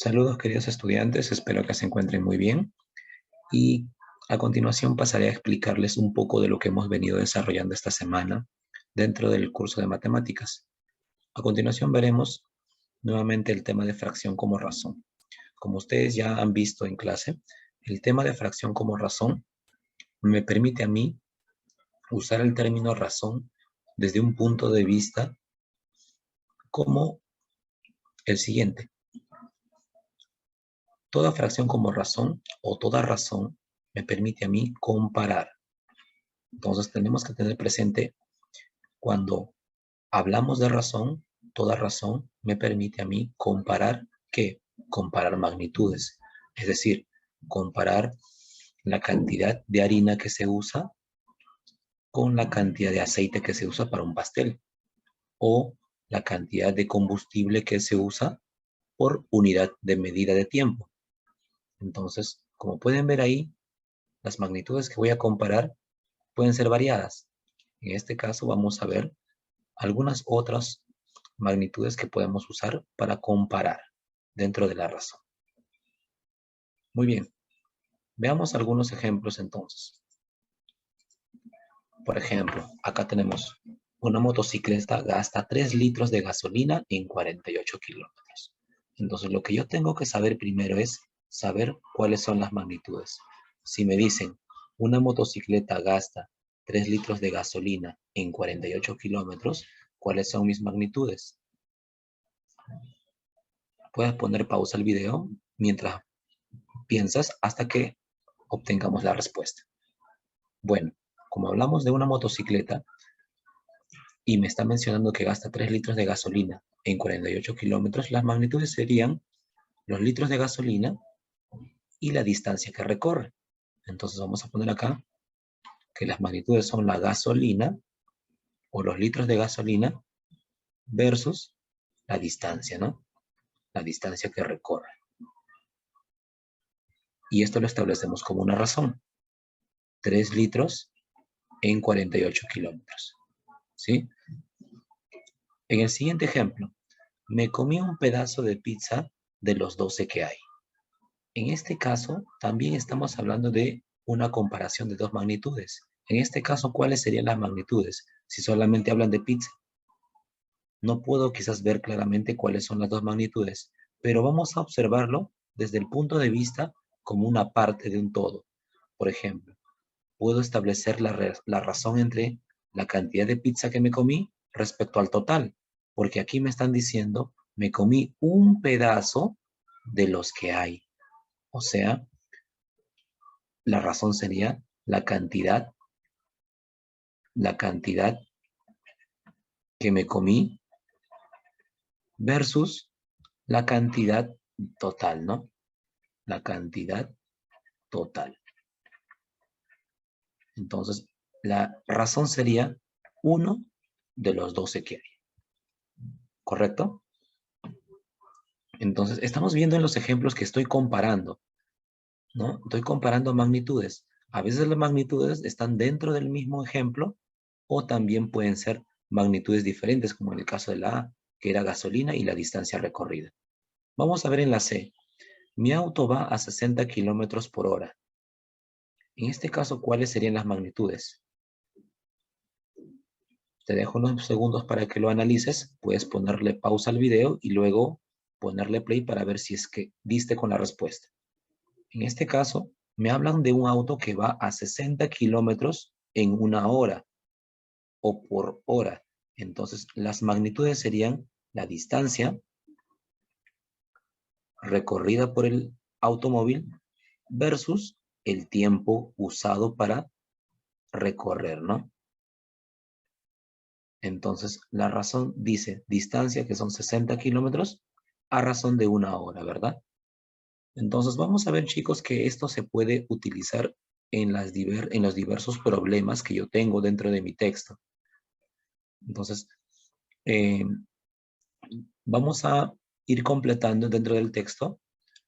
Saludos queridos estudiantes, espero que se encuentren muy bien y a continuación pasaré a explicarles un poco de lo que hemos venido desarrollando esta semana dentro del curso de matemáticas. A continuación veremos nuevamente el tema de fracción como razón. Como ustedes ya han visto en clase, el tema de fracción como razón me permite a mí usar el término razón desde un punto de vista como el siguiente. Toda fracción como razón o toda razón me permite a mí comparar. Entonces tenemos que tener presente cuando hablamos de razón, toda razón me permite a mí comparar ¿qué? Comparar magnitudes. Es decir, comparar la cantidad de harina que se usa con la cantidad de aceite que se usa para un pastel o la cantidad de combustible que se usa por unidad de medida de tiempo. Entonces, como pueden ver ahí, las magnitudes que voy a comparar pueden ser variadas. En este caso vamos a ver algunas otras magnitudes que podemos usar para comparar dentro de la razón. Muy bien, veamos algunos ejemplos entonces. Por ejemplo, acá tenemos una motocicleta gasta 3 litros de gasolina en 48 kilómetros. Entonces lo que yo tengo que saber primero es saber cuáles son las magnitudes. Si me dicen una motocicleta gasta 3 litros de gasolina en 48 kilómetros, ¿cuáles son mis magnitudes? Puedes poner pausa al video mientras piensas hasta que obtengamos la respuesta. Bueno, como hablamos de una motocicleta y me está mencionando que gasta 3 litros de gasolina en 48 kilómetros, las magnitudes serían los litros de gasolina y la distancia que recorre. Entonces vamos a poner acá que las magnitudes son la gasolina o los litros de gasolina versus la distancia, ¿no? La distancia que recorre. Y esto lo establecemos como una razón. 3 litros en 48 kilómetros. ¿Sí? En el siguiente ejemplo, me comí un pedazo de pizza de los 12 que hay. En este caso, también estamos hablando de una comparación de dos magnitudes. En este caso, ¿cuáles serían las magnitudes? Si solamente hablan de pizza. No puedo quizás ver claramente cuáles son las dos magnitudes, pero vamos a observarlo desde el punto de vista como una parte de un todo. Por ejemplo, puedo establecer la razón entre la cantidad de pizza que me comí respecto al total, porque aquí me están diciendo, me comí un pedazo de los que hay. O sea, la razón sería la cantidad que me comí versus la cantidad total, ¿no? La cantidad total. Entonces, la razón sería 1 de los 12 que hay. ¿Correcto? Entonces, estamos viendo en los ejemplos que estoy comparando, ¿no? Estoy comparando magnitudes. A veces las magnitudes están dentro del mismo ejemplo o también pueden ser magnitudes diferentes, como en el caso de la A, que era gasolina y la distancia recorrida. Vamos a ver en la C. Mi auto va a 60 kilómetros por hora. En este caso, ¿cuáles serían las magnitudes? Te dejo unos segundos para que lo analices. Puedes ponerle pausa al video y luego ponerle play para ver si es que diste con la respuesta. En este caso, me hablan de un auto que va a 60 kilómetros en una hora o por hora. Entonces, las magnitudes serían la distancia recorrida por el automóvil versus el tiempo usado para recorrer, ¿no? Entonces, la razón dice distancia, que son 60 kilómetros, a razón de una hora, ¿verdad? Entonces, vamos a ver, chicos, que esto se puede utilizar en los diversos problemas que yo tengo dentro de mi texto. Entonces, eh, vamos a ir completando dentro del texto,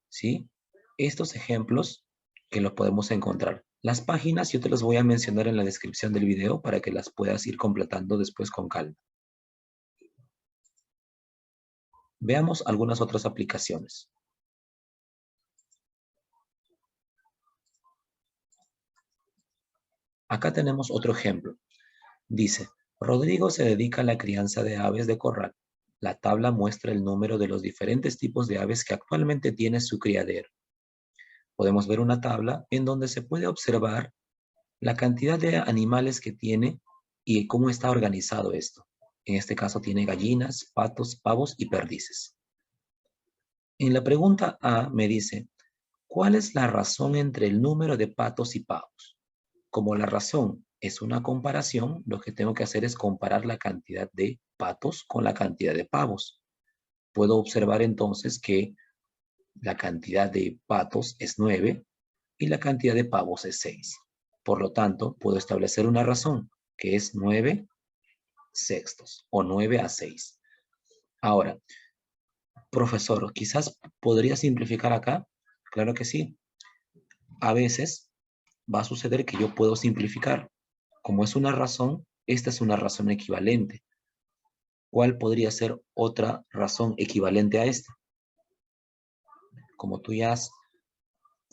¿sí? Estos ejemplos que los podemos encontrar. Las páginas yo te las voy a mencionar en la descripción del video para que las puedas ir completando después con calma. Veamos algunas otras aplicaciones. Acá tenemos otro ejemplo. Dice, Rodrigo se dedica a la crianza de aves de corral. La tabla muestra el número de los diferentes tipos de aves que actualmente tiene su criadero. Podemos ver una tabla en donde se puede observar la cantidad de animales que tiene y cómo está organizado esto. En este caso tiene gallinas, patos, pavos y perdices. En la pregunta A me dice, ¿cuál es la razón entre el número de patos y pavos? Como la razón es una comparación, lo que tengo que hacer es comparar la cantidad de patos con la cantidad de pavos. Puedo observar entonces que la cantidad de patos es 9 y la cantidad de pavos es 6. Por lo tanto, puedo establecer una razón, que es 9 sextos o 9/6. Ahora, profesor, quizás podría simplificar acá. Claro que sí. A veces va a suceder que yo puedo simplificar. Como es una razón, esta es una razón equivalente. ¿Cuál podría ser otra razón equivalente a esta? Como tú ya has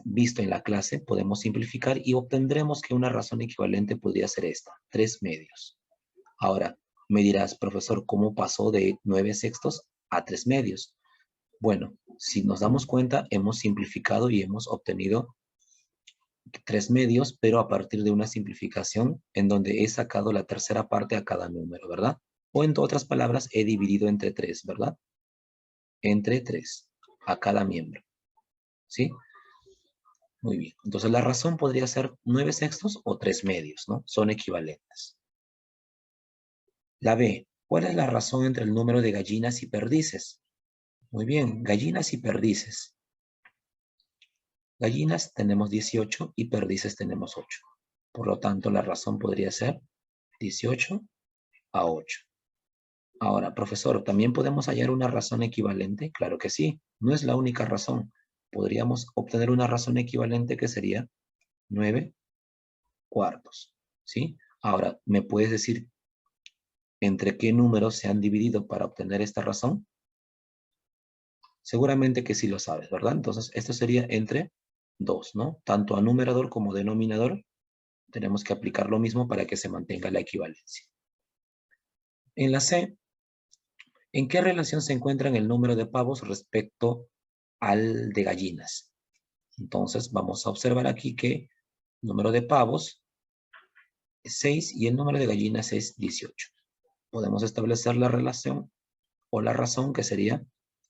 visto en la clase, podemos simplificar y obtendremos que una razón equivalente podría ser esta, 3/3. Ahora, me dirás, profesor, ¿cómo pasó de 9/6 a 3/3? Bueno, si nos damos cuenta, hemos simplificado y hemos obtenido 3/3, pero a partir de una simplificación en donde he sacado la tercera parte a cada número, ¿verdad? O en otras palabras, he dividido entre 3, ¿verdad? Entre 3 a cada miembro, ¿sí? Muy bien. Entonces la razón podría ser 9/6 o 3/3, ¿no? Son equivalentes. La B. ¿Cuál es la razón entre el número de gallinas y perdices? Muy bien, gallinas y perdices. Gallinas tenemos 18 y perdices tenemos 8. Por lo tanto, la razón podría ser 18/8. Ahora, profesor, ¿también podemos hallar una razón equivalente? Claro que sí, no es la única razón. Podríamos obtener una razón equivalente que sería 9/4, ¿sí? Ahora, ¿me puedes decir entre qué números se han dividido para obtener esta razón? Seguramente que sí lo sabes, ¿verdad? Entonces, esto sería entre 2, ¿no? Tanto a numerador como denominador, tenemos que aplicar lo mismo para que se mantenga la equivalencia. En la C, ¿en qué relación se encuentran el número de pavos respecto al de gallinas? Entonces, vamos a observar aquí que el número de pavos es 6 y el número de gallinas es 18. Podemos establecer la relación o la razón que sería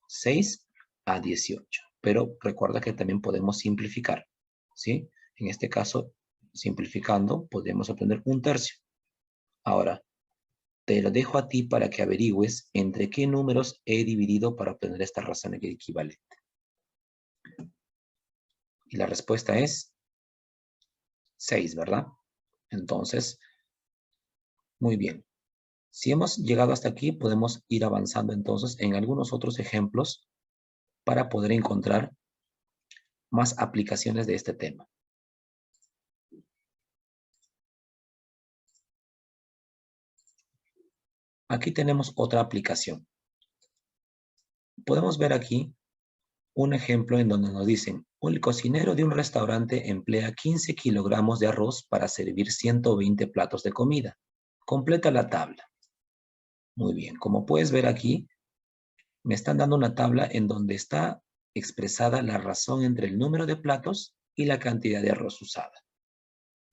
6/18. Pero recuerda que también podemos simplificar, ¿sí? En este caso, simplificando, podemos obtener 1/3. Ahora, te lo dejo a ti para que averigües entre qué números he dividido para obtener esta razón equivalente. Y la respuesta es 6, ¿verdad? Entonces, muy bien. Si hemos llegado hasta aquí, podemos ir avanzando entonces en algunos otros ejemplos para poder encontrar más aplicaciones de este tema. Aquí tenemos otra aplicación. Podemos ver aquí un ejemplo en donde nos dicen, el cocinero de un restaurante emplea 15 kilogramos de arroz para servir 120 platos de comida. Completa la tabla. Muy bien, como puedes ver aquí, me están dando una tabla en donde está expresada la razón entre el número de platos y la cantidad de arroz usada.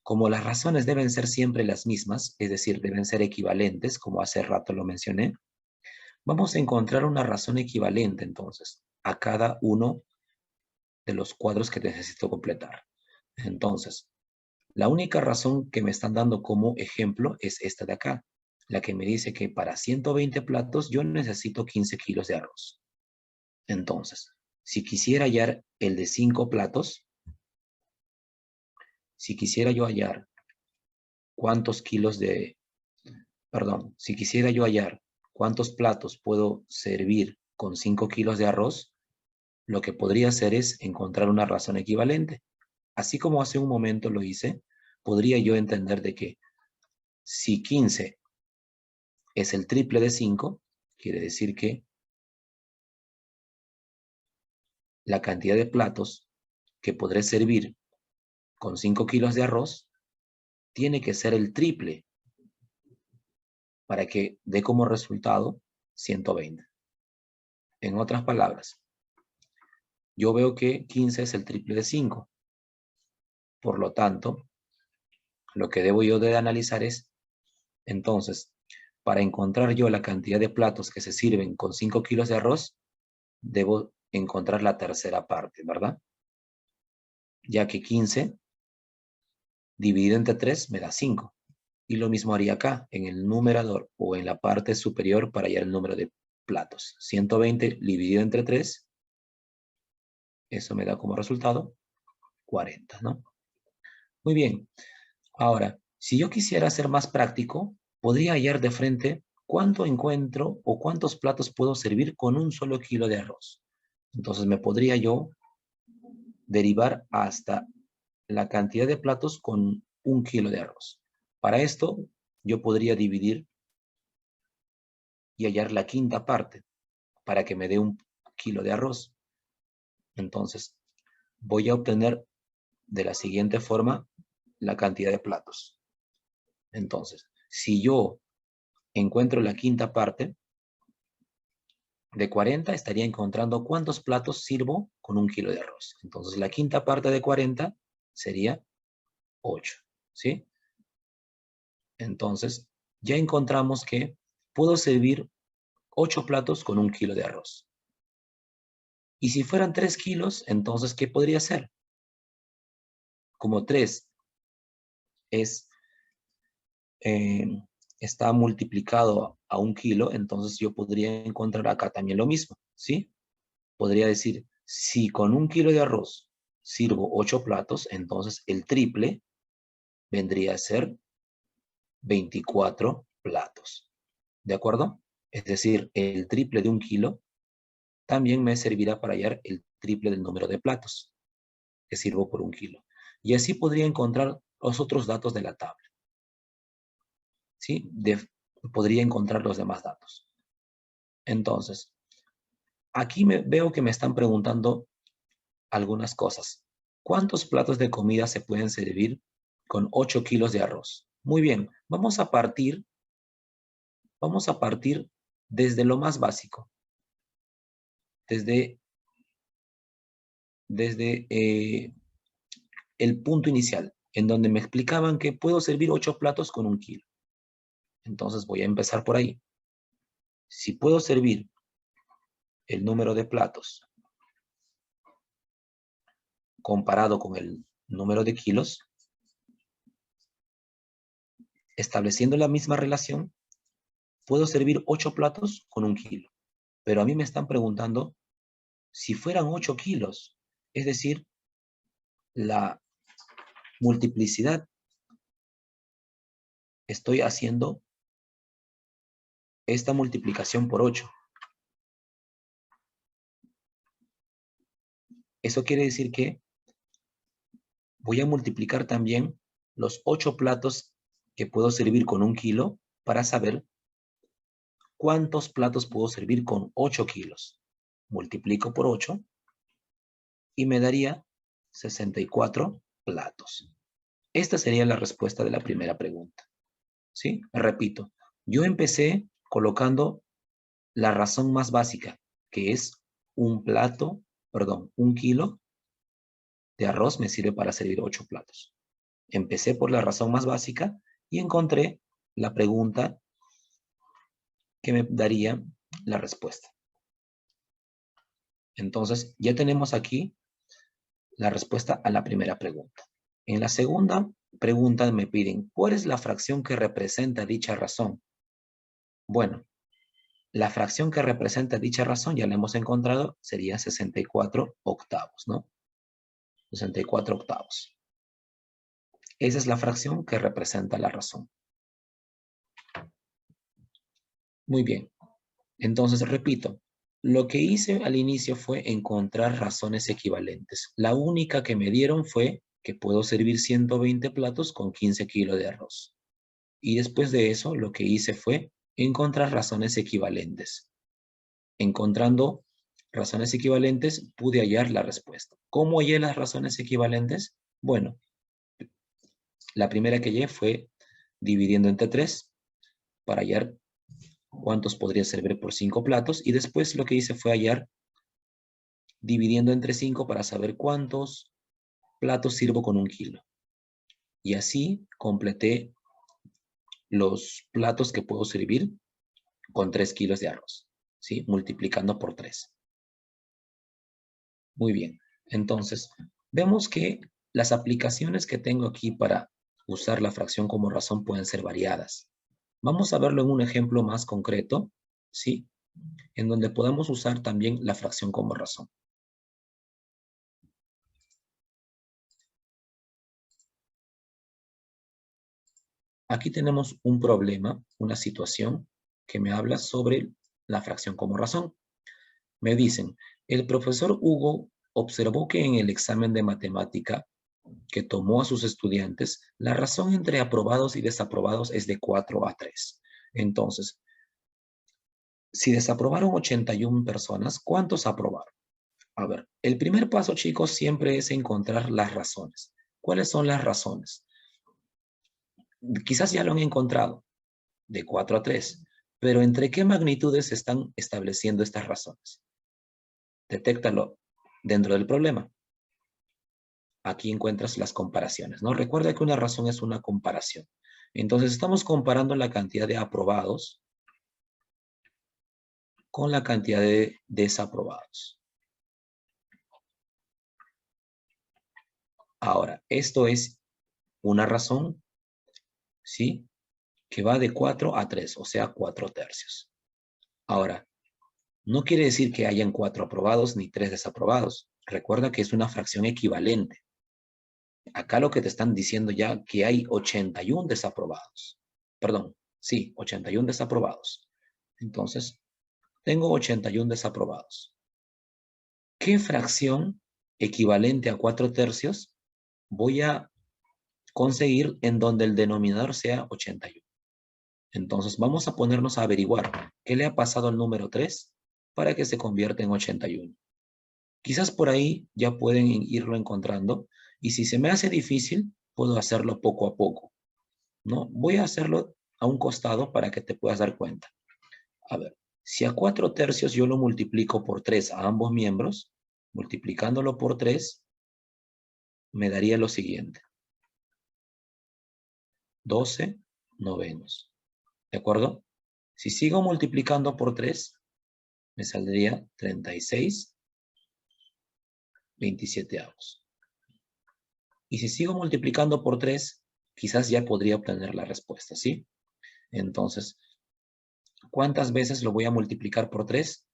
Como las razones deben ser siempre las mismas, es decir, deben ser equivalentes, como hace rato lo mencioné, vamos a encontrar una razón equivalente entonces a cada uno de los cuadros que necesito completar. Entonces, la única razón que me están dando como ejemplo es esta de acá, la que me dice que para 120 platos yo necesito 15 kilos de arroz. Entonces, si quisiera hallar el de 5 platos, si quisiera yo hallar cuántos kilos de, perdón, si quisiera yo hallar cuántos platos puedo servir con 5 kilos de arroz, lo que podría hacer es encontrar una razón equivalente. Así como hace un momento lo hice, podría yo entender de que si 15 es el triple de 5, quiere decir que la cantidad de platos que podré servir con 5 kilos de arroz tiene que ser el triple para que dé como resultado 120. En otras palabras, yo veo que 15 es el triple de 5. Por lo tanto, lo que debo yo de analizar es, entonces, para encontrar yo la cantidad de platos que se sirven con 5 kilos de arroz, debo encontrar la tercera parte, ¿verdad? Ya que 15 dividido entre 3 me da 5. Y lo mismo haría acá, en el numerador o en la parte superior para hallar el número de platos. 120 dividido entre 3, eso me da como resultado 40, ¿no? Muy bien. Ahora, si yo quisiera ser más práctico, podría hallar de frente cuánto encuentro o cuántos platos puedo servir con un solo kilo de arroz. Entonces me podría yo derivar hasta la cantidad de platos con un kilo de arroz. Para esto, yo podría dividir y hallar la quinta parte para que me dé un kilo de arroz. Entonces, voy a obtener de la siguiente forma la cantidad de platos. Entonces, si yo encuentro la quinta parte de 40, estaría encontrando cuántos platos sirvo con un kilo de arroz. Entonces, la quinta parte de 40 sería 8, ¿sí? Entonces, ya encontramos que puedo servir 8 platos con un kilo de arroz. Y si fueran 3 kilos, entonces, ¿qué podría ser? Como 3 es, está multiplicado a un kilo, entonces yo podría encontrar acá también lo mismo, ¿sí? Podría decir, si con un kilo de arroz sirvo 8 platos, entonces el triple vendría a ser 24 platos. ¿De acuerdo? Es decir, el triple de un kilo también me servirá para hallar el triple del número de platos que sirvo por un kilo. Y así podría encontrar los otros datos de la tabla. ¿Sí? Podría encontrar los demás datos. Entonces, aquí veo que me están preguntando algunas cosas. ¿Cuántos platos de comida se pueden servir con 8 kilos de arroz? Muy bien, vamos a partir desde lo más básico, desde el punto inicial, en donde me explicaban que puedo servir 8 platos con un kilo. Entonces voy a empezar por ahí. Si puedo servir el número de platos comparado con el número de kilos, estableciendo la misma relación, puedo servir 8 platos con un kilo. Pero a mí me están preguntando si fueran 8 kilos, es decir, la multiplicidad. Estoy haciendo esta multiplicación por 8. Eso quiere decir que voy a multiplicar también los 8 platos que puedo servir con un kilo para saber cuántos platos puedo servir con 8 kilos. Multiplico por 8 y me daría 64 platos. Esta sería la respuesta de la primera pregunta. ¿Sí? Repito, yo empecé colocando la razón más básica, que es un kilo de arroz me sirve para servir 8 platos. Empecé por la razón más básica y encontré la pregunta que me daría la respuesta. Entonces, ya tenemos aquí la respuesta a la primera pregunta. En la segunda pregunta me piden, ¿cuál es la fracción que representa dicha razón? Bueno, la fracción que representa dicha razón, ya la hemos encontrado, sería 64 octavos, ¿no? 64 octavos. Esa es la fracción que representa la razón. Muy bien. Entonces, repito, lo que hice al inicio fue encontrar razones equivalentes. La única que me dieron fue que puedo servir 120 platos con 15 kilos de arroz. Y después de eso, lo que hice fue encontrar razones equivalentes. Encontrando razones equivalentes, pude hallar la respuesta. ¿Cómo hallé las razones equivalentes? Bueno, La primera que hallé fue dividiendo entre 3 para hallar cuántos podría servir por 5 platos. Y después lo que hice fue hallar dividiendo entre 5 para saber cuántos platos sirvo con 1 kilo. Y así completé los platos que puedo servir con 3 kilos de arroz, ¿sí? Multiplicando por 3. Muy bien. Entonces, vemos que las aplicaciones que tengo aquí para usar la fracción como razón pueden ser variadas. Vamos a verlo en un ejemplo más concreto, ¿sí? En donde podemos usar también la fracción como razón. Aquí tenemos un problema, una situación que me habla sobre la fracción como razón. Me dicen, el profesor Hugo observó que en el examen de matemática que tomó a sus estudiantes, la razón entre aprobados y desaprobados es de 4 a 3. Entonces, si desaprobaron 81 personas, ¿cuántos aprobaron? A ver, el primer paso, chicos, siempre es encontrar las razones. ¿Cuáles son las razones? Quizás ya lo han encontrado, de 4 a 3, pero ¿entre qué magnitudes se están estableciendo estas razones? Detéctalo dentro del problema. Aquí encuentras las comparaciones, ¿no? Recuerda que una razón es una comparación. Entonces, estamos comparando la cantidad de aprobados con la cantidad de desaprobados. Ahora, esto es una razón, ¿sí? Que va de 4 a 3, o sea, 4 tercios. Ahora, no quiere decir que hayan 4 aprobados ni 3 desaprobados. Recuerda que es una fracción equivalente. Acá lo que te están diciendo ya que hay 81 desaprobados. Perdón, sí, 81 desaprobados. Entonces, tengo 81 desaprobados. ¿Qué fracción equivalente a 4 tercios voy a conseguir en donde el denominador sea 81? Entonces vamos a ponernos a averiguar qué le ha pasado al número 3 para que se convierta en 81. Quizás por ahí ya pueden irlo encontrando y si se me hace difícil, puedo hacerlo poco a poco, ¿no? Voy a hacerlo a un costado para que te puedas dar cuenta. A ver, si a 4 tercios yo lo multiplico por 3 a ambos miembros, multiplicándolo por 3, me daría lo siguiente. 12 novenos. ¿De acuerdo? Si sigo multiplicando por 3, me saldría 36 27avos. Y si sigo multiplicando por 3, quizás ya podría obtener la respuesta, ¿sí? Entonces, ¿cuántas veces lo voy a multiplicar por 3?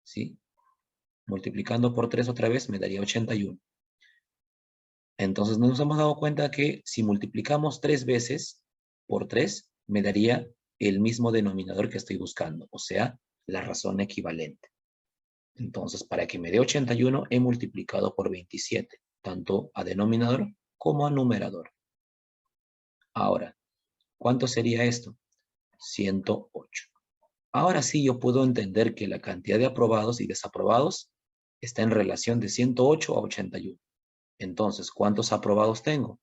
¿Sí? Multiplicando por 3 otra vez me daría 81. Entonces nos hemos dado cuenta que si multiplicamos 3 veces por 3, me daría el mismo denominador que estoy buscando, o sea, la razón equivalente. Entonces, para que me dé 81, he multiplicado por 27, tanto a denominador como a numerador. Ahora, ¿cuánto sería esto? 108. Ahora sí yo puedo entender que la cantidad de aprobados y desaprobados está en relación de 108 a 81. Entonces, ¿cuántos aprobados tengo?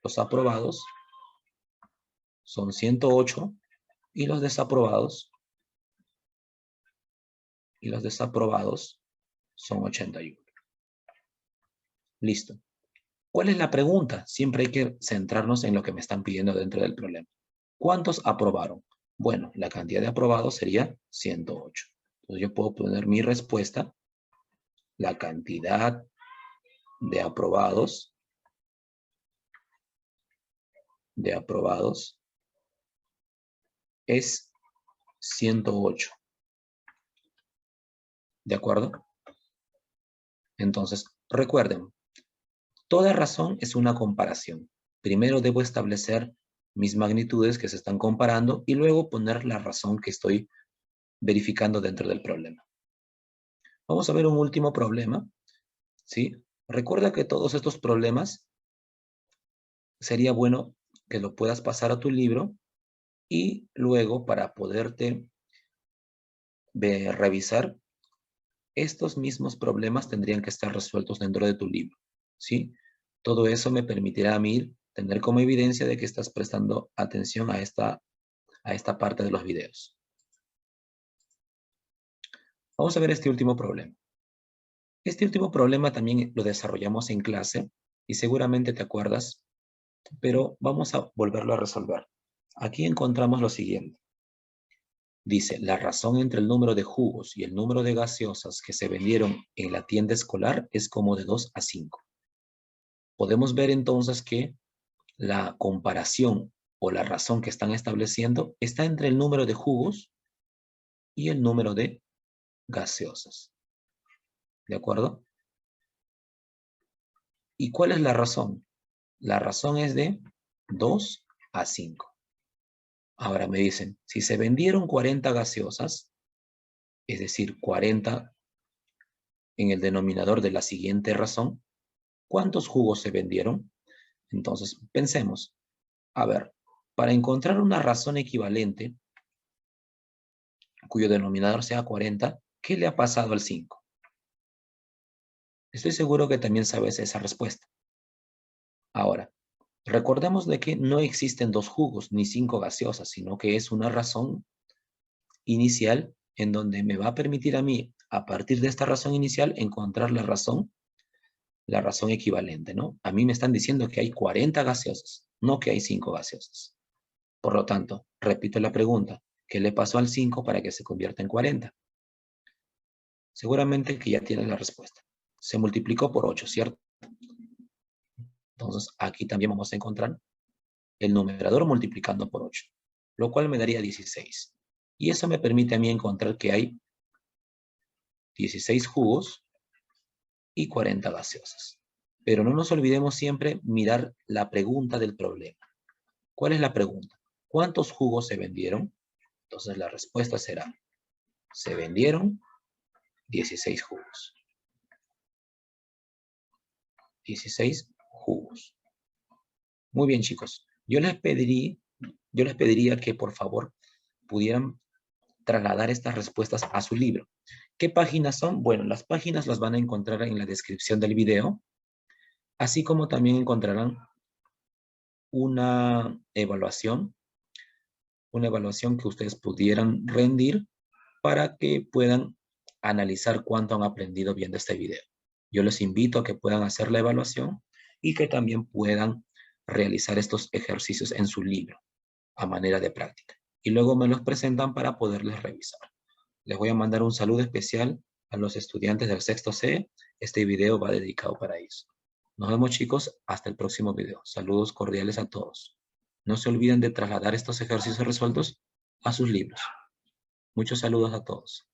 Los aprobados son 108 y los desaprobados son 81. Listo. ¿Cuál es la pregunta? Siempre hay que centrarnos en lo que me están pidiendo dentro del problema. ¿Cuántos aprobaron? Bueno, la cantidad de aprobados sería 108. Entonces yo puedo poner mi respuesta, la cantidad de aprobados es 108. ¿De acuerdo? Entonces, recuerden, toda razón es una comparación. Primero debo establecer mis magnitudes que se están comparando y luego poner la razón que estoy verificando dentro del problema. Vamos a ver un último problema, ¿sí? Recuerda que todos estos problemas sería bueno que lo puedas pasar a tu libro y luego para poderte revisar, estos mismos problemas tendrían que estar resueltos dentro de tu libro, ¿sí? Todo eso me permitirá a mí tener como evidencia de que estás prestando atención a esta parte de los videos. Vamos a ver este último problema. Este último problema también lo desarrollamos en clase y seguramente te acuerdas, pero vamos a volverlo a resolver. Aquí encontramos lo siguiente. Dice, la razón entre el número de jugos y el número de gaseosas que se vendieron en la tienda escolar es como de 2 a 5. Podemos ver entonces que la comparación o la razón que están estableciendo está entre el número de jugos y el número de gaseosas. ¿De acuerdo? ¿Y cuál es la razón? La razón es de 2 a 5. Ahora me dicen, si se vendieron 40 gaseosas, es decir, 40 en el denominador de la siguiente razón, ¿cuántos jugos se vendieron? Entonces, pensemos. A ver, para encontrar una razón equivalente, cuyo denominador sea 40, ¿qué le ha pasado al 5? Estoy seguro que también sabes esa respuesta. Ahora, recordemos de que no existen 2 jugos ni 5 gaseosas, sino que es una razón inicial en donde me va a permitir a mí, a partir de esta razón inicial, encontrar la razón equivalente, ¿no? A mí me están diciendo que hay 40 gaseosas, no que hay 5 gaseosas. Por lo tanto, repito la pregunta, ¿qué le pasó al 5 para que se convierta en 40? Seguramente que ya tienes la respuesta. Se multiplicó por 8, ¿cierto? Entonces, aquí también vamos a encontrar el numerador multiplicando por 8, lo cual me daría 16. Y eso me permite a mí encontrar que hay 16 jugos y 40 gaseosas. Pero no nos olvidemos siempre mirar la pregunta del problema. ¿Cuál es la pregunta? ¿Cuántos jugos se vendieron? Entonces la respuesta será, se vendieron 16 jugos. 16 jugos. Muy bien, chicos. Yo les pediría que por favor pudieran trasladar estas respuestas a su libro. ¿Qué páginas son? Bueno, las páginas las van a encontrar en la descripción del video, así como también encontrarán una evaluación que ustedes pudieran rendir para que puedan analizar cuánto han aprendido viendo este video. Yo les invito a que puedan hacer la evaluación y que también puedan realizar estos ejercicios en su libro a manera de práctica. Y luego me los presentan para poderles revisar. Les voy a mandar un saludo especial a los estudiantes del sexto C. Este video va dedicado para ellos. Nos vemos, chicos, hasta el próximo video. Saludos cordiales a todos. No se olviden de trasladar estos ejercicios resueltos a sus libros. Muchos saludos a todos.